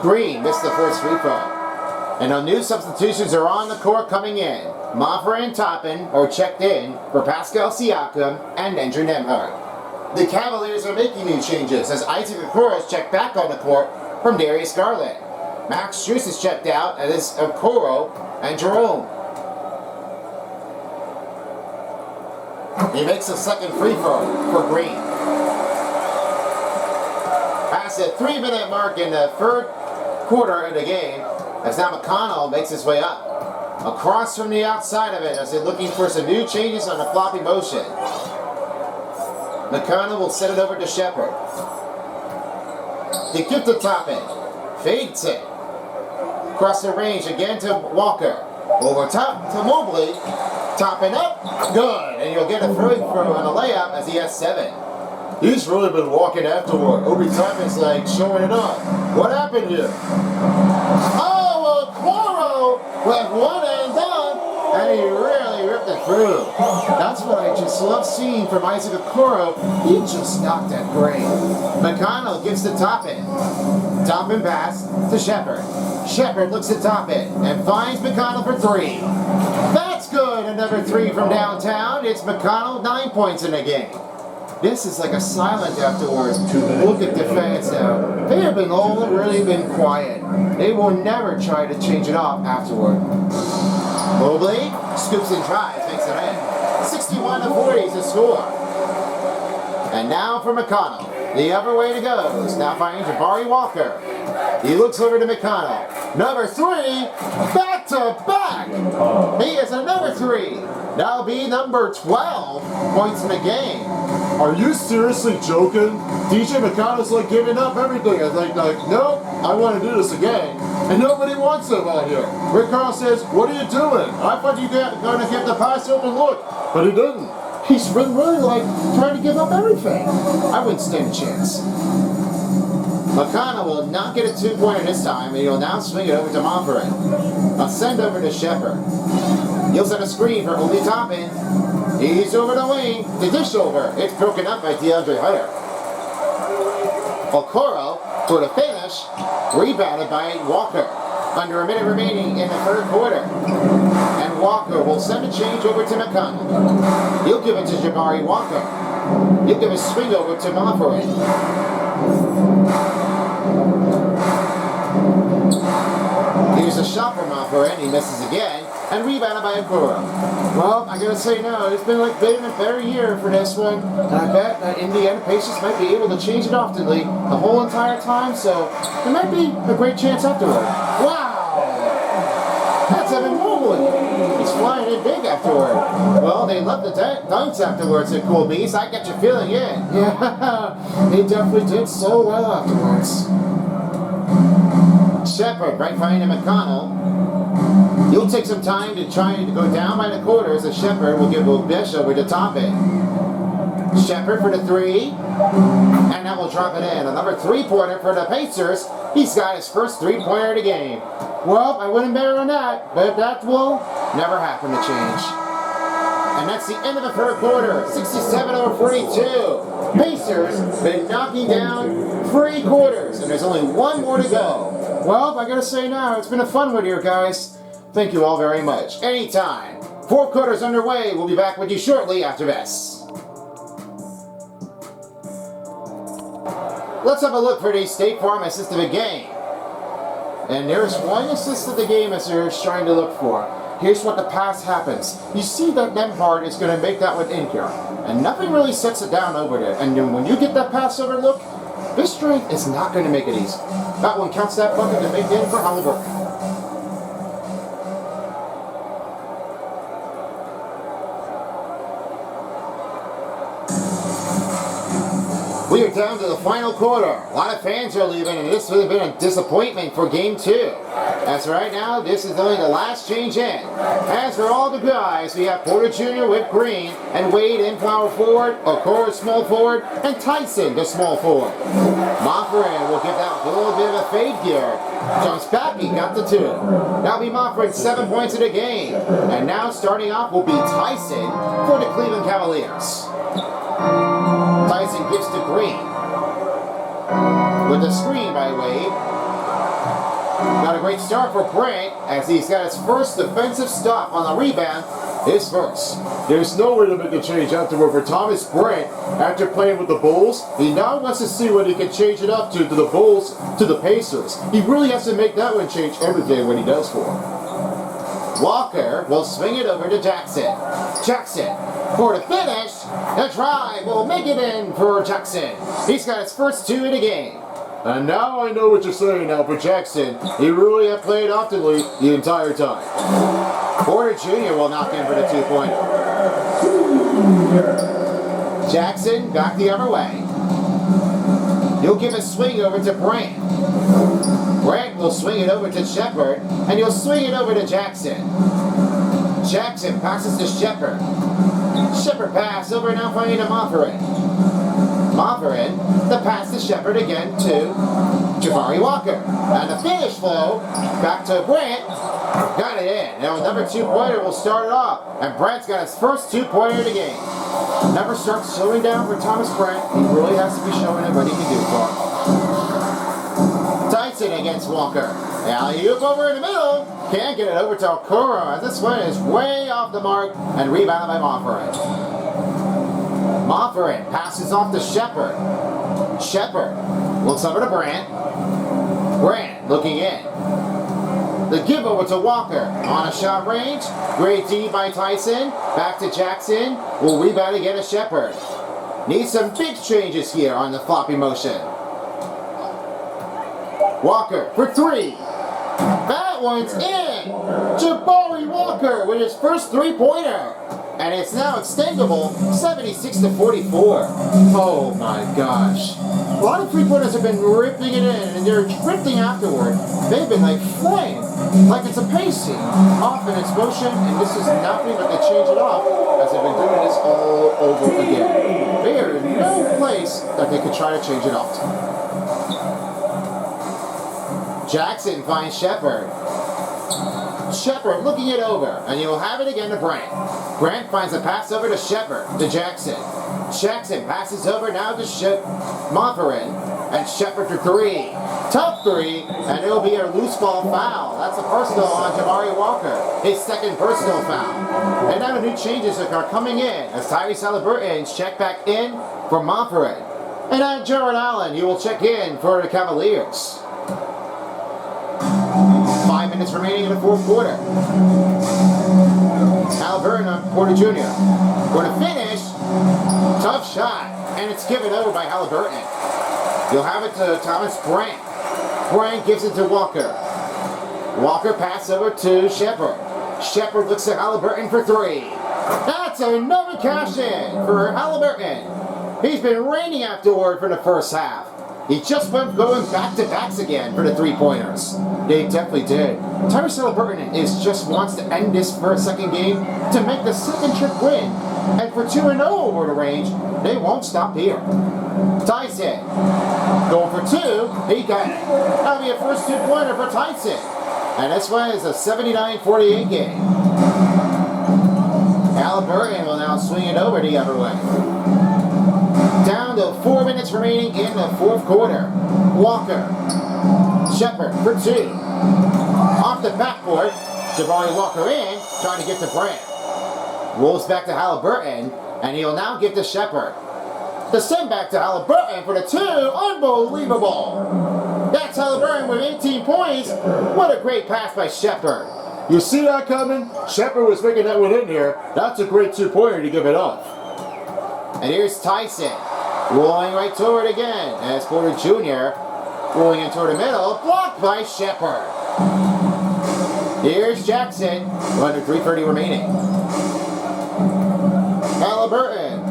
Green missed the first free throw. And no new substitutions are on the court coming in. Mafra and Toppin are checked in for Pascal Siakam and Andrew Nembhard. The Cavaliers are making new changes as Isaac Okoro is checked back on the court from Darius Garland. Max Strus is checked out as is Okoro and Jerome. He makes a second free throw for Green. Past the 3-minute mark in the third quarter of the game, as now McConnell makes his way up. Across from the outside of it as they're looking for some new changes on the floppy motion. McConnell will set it over to Shepard. They give the top in. Fades it. Across the range again to Walker. Over top to Mobley. Topping up. Good. And you'll get a free throw on a layup as he has 7. He's really been walking afterward. Obi Toppin's like showing it off. What happened here? Oh, Okoro with one and done, and he really ripped it through. That's what I just love seeing from Isaac Okoro. He just knocked that great. McConnell gives the Toppin. Toppin pass to Shepard. Shepard looks at Toppin and finds McConnell for 3. That's good. Another 3 from downtown. It's McConnell, 9 points in the game. This is like a silent afterwards. Look at the fans now. They have been all really been quiet. They will never try to change it up afterward. Mobley scoops and drives, makes it in. 61-40 is the score. And now for McConnell. The other way to go is now finding Jabari Walker. He looks over to McConnell. Number 3, back to back. He is another 3. That'll be number 12 points in the game. Are you seriously joking? DJ McConnell's like giving up everything. I was like, no, I want to do this again. And nobody wants him out here. Rick Carl says, what are you doing? I thought you were going to give the pass open look. But he didn't. He's really like trying to give up everything. I wouldn't stand a chance. McConnell will not get a 2-pointer this time, and he'll now swing it over to Monfort. A send over to Shepard. He'll set a screen for Obi Toppin. He's over the wing to dish over. It's broken up by DeAndre Hunter. Okoro for the finish, rebounded by Walker. Under a minute remaining in the third quarter. And Walker will send a change over to McConnell. He'll give it to Jabari Walker. He'll give a swing over to Monfort. Here's a shot from Monfort. He misses again. and rebounded by Okoro. Well, I gotta say no, it's been a better year for this one, and I bet that Indiana Pacers might be able to change it oftenly the whole entire time, so there might be a great chance afterward. Wow! That's Evan Mobley. He's flying in big afterward. Well, they love the dunks afterwards at Cool Beast. I get your feeling in. Yeah, he definitely did so well afterwards. Shepard right behind McConnell. He'll take some time to try to go down by the quarters as Shepard will give Bish over to top it. Shepard for the three. And that will drop it in. Another three-pointer for the Pacers. He's got his first three-pointer of the game. Well, I wouldn't bet on that, but that will never happen to change. And that's the end of the third quarter. 67-42. Pacers been knocking down 3 quarters, and there's only one more to go. Well, I gotta say now, it's been a fun one here, guys. Thank you all very much. Anytime. 4 quarters underway. We'll be back with you shortly after this. Let's have a look for the State Farm assist of the game. And there's one assist of the game as they're trying to look for. Here's what the pass happens. You see that Nemhard is going to make that one in here. And nothing really sets it down over there. And then when you get that pass over look, this strength is not going to make it easy. That one counts that bucket to make it in for Halliburton. We are down to the final quarter. A lot of fans are leaving, and this has been a disappointment for Game 2. As right now, this is only the last change in. As for all the guys, we have Porter Jr. with Green, and Wade in power forward, Okoro small forward, and Tyson the small forward. Moffrin will give that a little bit of a fade here. Jones Pappy got the 2. That'll be Moffrin 7 points in the game. And now starting off will be Tyson for the Cleveland Cavaliers. Tyson gives to Green. With the screen by Wade. Got a great start for Brant as he's got his first defensive stop on the rebound. His first. There's no way to make a change afterward for Thomas Brant. After playing with the Bulls, he now wants to see what he can change it up to the Bulls, to the Pacers. He really has to make that one change everything when he does for him. Walker will swing it over to Jackson. Jackson for the finish. The drive will make it in for Jackson. He's got his first 2 in the game. And now I know what you're saying now for Jackson. He really has played optimally the entire time. Porter Jr. will knock in for the 2-pointer. Jackson back the other way. He'll give a swing over to Brant. Brant will swing it over to Shepard, and he'll swing it over to Jackson. Jackson passes to Shepard. Shepard pass over now finally to Moffrin. Moffrin, the pass to Shepard again to Jabari Walker. And the finish flow back to Brant. Got it in. Now another 2-pointer will start it off. And Brant's got his first 2-pointer of the game. Never starts slowing down for Thomas Brant. He really has to be showing him what he can do for him. Tyson against Walker. Alley-oop over in the middle. Can't get it over to Okoro as this one is way off the mark and rebounded by Moffrin. Moffrin passes off to Shepard. Shepard looks over to Brant. Brant looking in. The give over to Walker on a shot range. Great D by Tyson. Back to Jackson. Will rebound again to Shepard. Needs some big changes here on the floppy motion. Walker for 3. That one's in. Jabari Walker with his first 3-pointer. And it's now extendable, 76-44. Oh my gosh. A lot of 3-pointers have been ripping it in, and they're drifting afterward. They've been like flying, like it's a pacing, off in its motion, and this is nothing but to change it off, as they've been doing this all over again. They are in no place that they could try to change it off to. Jackson finds Shepard. Shepard looking it over, and he will have it again to Brant. Brant finds a pass over to Shepard, to Jackson. Jackson passes over now to Moffrin, and Shepard for 3. Tough 3, and it'll be a loose ball foul. That's a personal on Jabari Walker, his second personal foul. And now the new changes are coming in, as Tyrese Halliburton's check back in for Moffrin. And now Jared Allen, he will check in for the Cavaliers. 5 minutes remaining in the fourth quarter. Halliburton on Porter Jr. For the finish. Tough shot. And it's given over by Halliburton. You'll have it to Thomas Bryant. Bryant gives it to Walker. Walker pass over to Shepard. Shepard looks at Halliburton for three. That's another cash in for Halliburton. He's been raining afterward for the first half. He just went going back-to-backs again for the three-pointers. They definitely did. Tyrese Halliburton just wants to end this second game to make the second trip win. And for 2-0 over the range, they won't stop here. Tyson going for two. He got it. That'll be a first two-pointer for Tyson. And this one is a 79-48 game. Halliburton will now swing it over the other way. Down to 4 minutes remaining in the fourth quarter. Walker. Shepard for two. Off the backboard. Javon Walker in, trying to get to Bryant. Rolls back to Halliburton, and he'll now give to Shepard. The send back to Halliburton for the two. Unbelievable. That's Halliburton with 18 points. What a great pass by Shepard. You see that coming? Shepard was making that one in there. That's a great two-pointer to give it up. And here's Tyson. Rolling right toward it again. As Porter Jr. rolling into the middle. Blocked by Shepard. Here's Jackson. Under 3:30 remaining. Halliburton.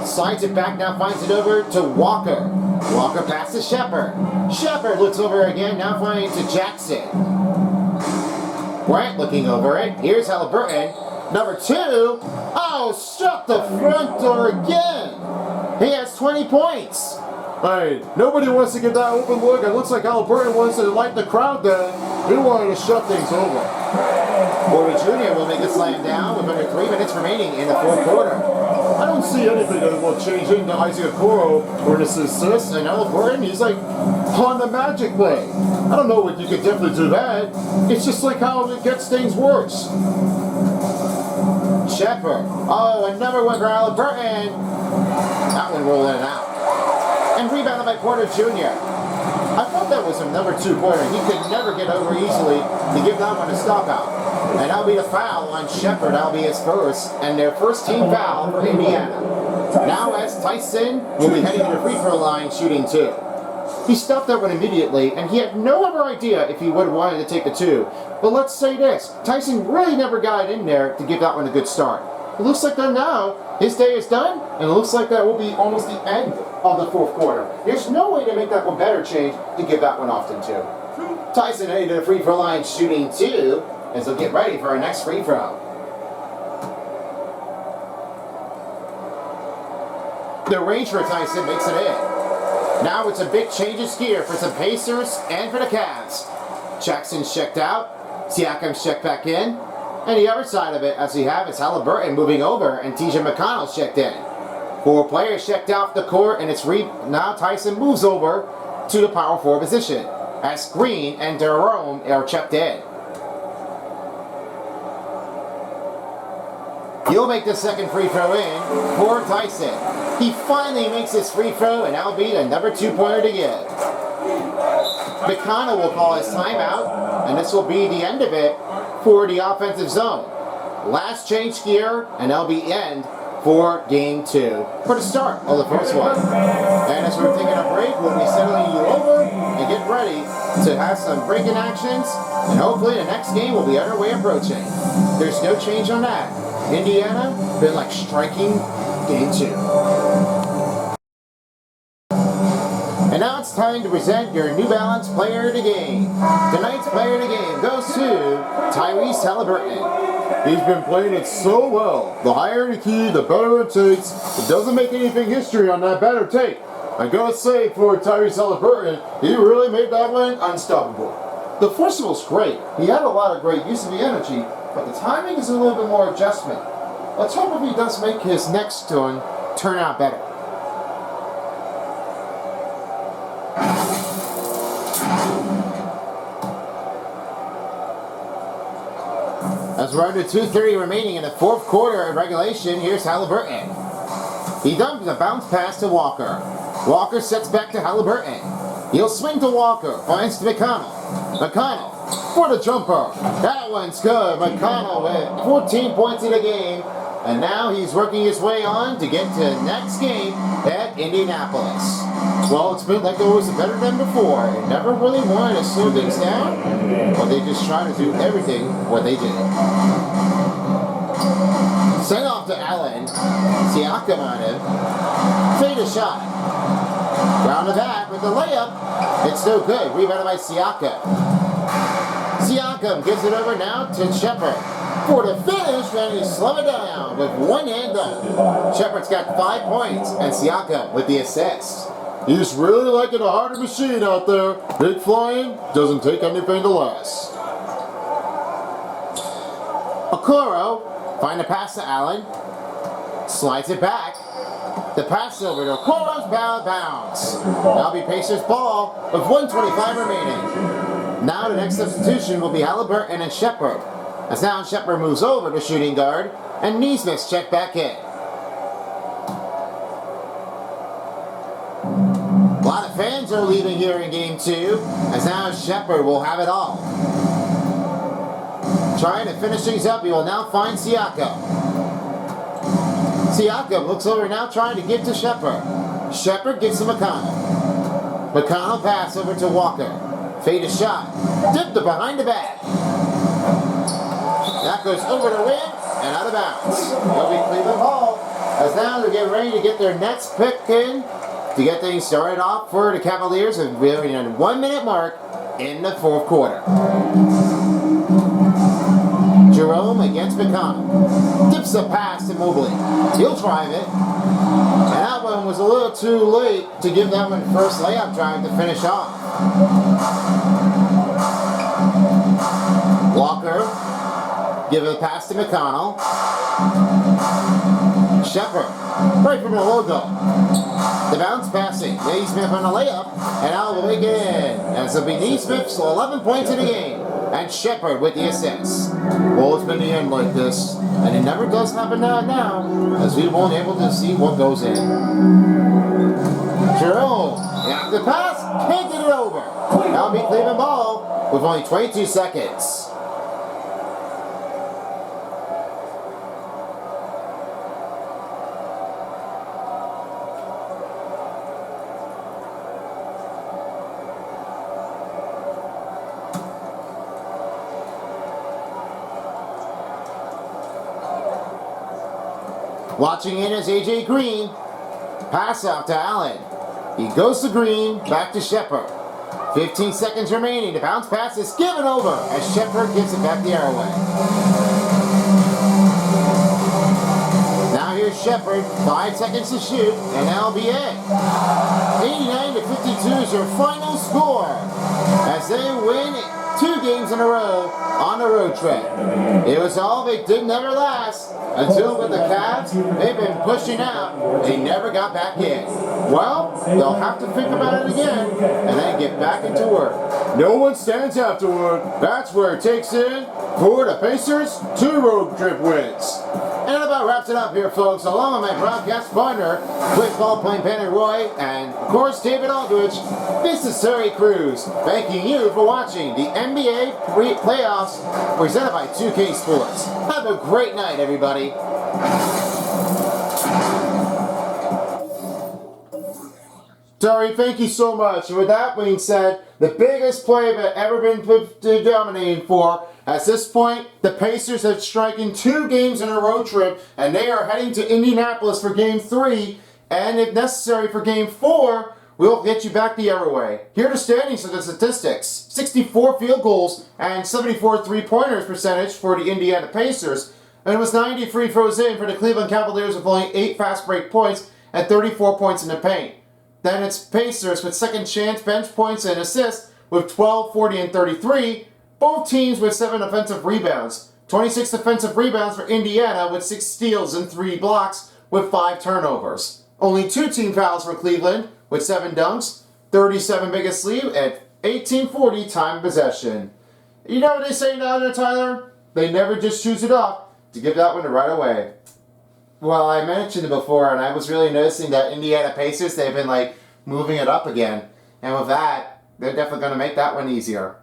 Slides it back, now finds it over to Walker. Walker passes Shepard. Shepard looks over again, now finds to Jackson. Bryant looking over it. Here's Halliburton. Number two. Oh, shut the front door again. He has 20 points. Hey, nobody wants to get that open look. It looks like Halliburton wants to light the crowd there. He wanted to shut things over. Porter Jr. will make a slam down with under 3 minutes remaining in the fourth quarter. I don't see anything that will change into Isaac Okoro or this assist. And Halliburton, He's like on the magic play. I don't know what you could definitely do that. It's just like how it gets things worse. Shepard. Oh, another one for Halliburton. That one rolling out. And rebounded by Porter Jr. I thought that was a number two pointer. He could never get over easily to give that one a stop out. And that'll be the foul on Shepard. That'll be his first. And their first team foul for Indiana. Now as Tyson will be heading to the free throw line shooting two. He stopped that one immediately, and he had no other idea if he would have wanted to take the two. But let's say this, Tyson really never got in there to give that one a good start. It looks like that now, his day is done, and it looks like that will be almost the end of the fourth quarter. There's no way to make that one better change to give that one off to two. Tyson heading to the free throw line shooting two, as he'll get ready for our next free throw. The range for Tyson makes it in. Now it's a big change of gear for some Pacers and for the Cavs. Jackson's checked out. Siakam's checked back in. And the other side of it, as we have, is Halliburton moving over and TJ McConnell's checked in. 4 players checked off the court, and now Tyson moves over to the power forward position as Green and Jerome are checked in. He'll make the second free throw in for Tyson. He finally makes his free throw, and that'll be the number 2 pointer to give. McConnell will call his timeout, and this will be the end of it for the offensive zone. Last change gear, and that'll be end for game 2 for the start of the first one. And as we're taking a break, we'll be settling you over and get ready to have some breaking actions, and hopefully the next game will be underway approaching. There's no change on that. Indiana been like striking game 2. And now it's time to present your New Balance Player of the Game. Tonight's Player of the Game goes to Tyrese Halliburton. He's been playing it so well. The higher the key, the better it takes. It doesn't make anything history on that better take. I gotta say, for Tyrese Halliburton, he really made that one unstoppable. The first one was great. He had a lot of great use of the energy, but the timing is a little bit more adjustment. Let's hope if he does make his next one turn out better. As we're under 2:30 remaining in the fourth quarter of regulation, here's Halliburton. He dumps a bounce pass to Walker. Walker sets back to Halliburton. He'll swing to Walker, finds to McConnell. McConnell for the jumper. That one's good. McConnell with 14 points in the game. And now he's working his way on to get to the next game at Indianapolis. Well, it's been like it was better than before. They never really wanted to slow things down, but they just try to do everything what they did. Send off to Allen. Siakam on him. Fade a shot. Round the back with the layup. It's no good. Rebounded by Siakam. Siakam gives it over now to Shepard. For the finish, and he slowed it down with one hand up. Shepard's got 5 points, and Siakam with the assist. He's really liking a harder machine out there. Big flying, doesn't take anything to last. Okoro, find a pass to Allen. Slides it back. The pass over to Okoro's bounce. That'll be Pacers ball with 1:25 remaining. Now the next substitution will be Halliburton and Shepard. As now Shepard moves over to shooting guard, and Neesmith's check back in. A lot of fans are leaving here in game 2, as now Shepard will have it all. Trying to finish things up, he will now find Siakam. Siakam looks over now trying to get to Shepard. Shepard gives to McConnell. McConnell pass over to Walker. Fade a shot. Dipped it behind the back. That goes over the rim and out of bounds. It'll be Cleveland ball, as now they're getting ready to get their next pick in to get things started off for the Cavaliers, and we're in a 1 minute mark in the fourth quarter. Jerome against McConnell. Dips the pass to Mobley. He'll drive it. And that one was a little too late to give that one first layup drive to finish off. Walker. Give a pass to McConnell. Shepard. Right from the logo. The bounce passing. Neesmith on the layup. And Al will make it in. As it'll be Neesmith, so 11 points in the game. And Shepard with the assist. Well, it's been the end like this. And it never does happen now, as we won't be able to see what goes in. Jerome. After the pass. Can't get it over. That'll be Cleveland ball with only 22 seconds. Watching in is AJ Green. Pass out to Allen. He goes to Green, back to Shepard. 15 seconds remaining. The bounce pass is given over as Shepard gives it back the other way. Now here's Shepard. 5 seconds to shoot, and that'll be it. 89-52 is your final score as they win 2 games in a row on a road trip. It was all they did never last until with the Cavs, they've been pushing out. They never got back in. Well, they'll have to think about it again and then get back into work. No one stands afterward. That's where it takes in for the Pacers 2 road trip wins. And that about wraps it up here, folks, along with my broadcast partner, Quick Ballpoint Penny Roy, and of course David Aldridge. This is Terry Crews, thanking you for watching the NBA playoffs presented by 2K Sports. Have a great night, everybody. Terry, thank you so much. And with that being said, the biggest play that ever been dominating for, at this point, the Pacers have striking 2 games in a road trip, and they are heading to Indianapolis for Game 3, and if necessary for Game 4, we'll get you back the other way. Here are the standings of the statistics. 64 field goals and 74 three-pointers percentage for the Indiana Pacers, and it was 90 free throws in for the Cleveland Cavaliers with only 8 fast break points and 34 points in the paint. Then it's Pacers with second chance bench points and assists with 12, 40, and 33. Both teams with 7 offensive rebounds. 26 defensive rebounds for Indiana with 6 steals and 3 blocks with 5 turnovers. Only 2 team fouls for Cleveland with 7 dunks. 37 biggest lead at 18:40 time possession. You know what they say down there, Tyler? They never just choose it up to give that one right away. Well, I mentioned it before, and I was really noticing that Indiana Pacers, they've been like moving it up again. And with that, they're definitely going to make that one easier.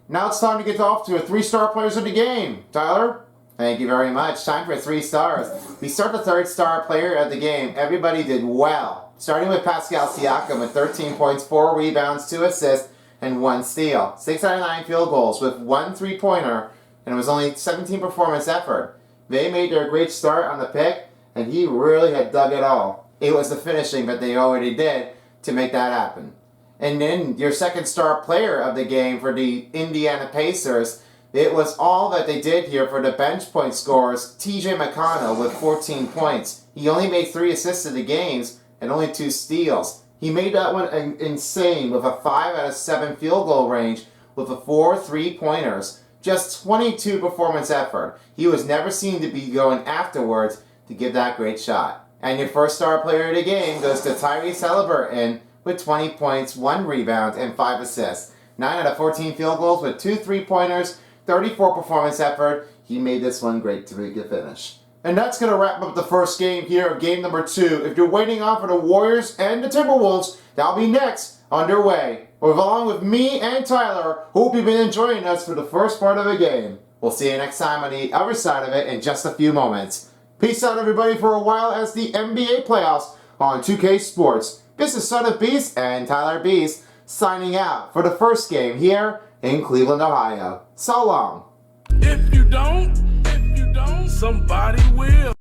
Now it's time to get off to a 3-star players of the game. Tyler? Thank you very much. Time for 3 stars. We start the 3rd-star player of the game. Everybody did well. Starting with Pascal Siakam with 13 points, 4 rebounds, 2 assists, and 1 steal. 6 out of 9 field goals with 1 3-pointer, and it was only 17 performance effort. They made their great start on the pick, and he really had dug it all. It was the finishing that they already did to make that happen. And then your 2nd-star player of the game for the Indiana Pacers, it was all that they did here for the bench point scorers. TJ McConnell with 14 points. He only made 3 assists in the games and only 2 steals. He made that one insane with a 5 out of 7 field goal range with a 4 3-pointers. Just 22 performance effort. He was never seen to be going afterwards to give that great shot. And your 1st-star player of the game goes to Tyrese Haliburton with 20 points, 1 rebound, and 5 assists. 9 out of 14 field goals with 2 3-pointers, 34 performance effort. He made this one great to make it finish. And that's going to wrap up the first game here of game number 2. If you're waiting on for the Warriors and the Timberwolves, that'll be next, underway. Along with me and Tyler, hope you've been enjoying us for the first part of the game. We'll see you next time on the other side of it in just a few moments. Peace out, everybody, for a while as the NBA playoffs on 2K Sports. This is Son of Beast and Tyler Beast signing out for the first game here in Cleveland, Ohio. So long. If you don't, somebody will.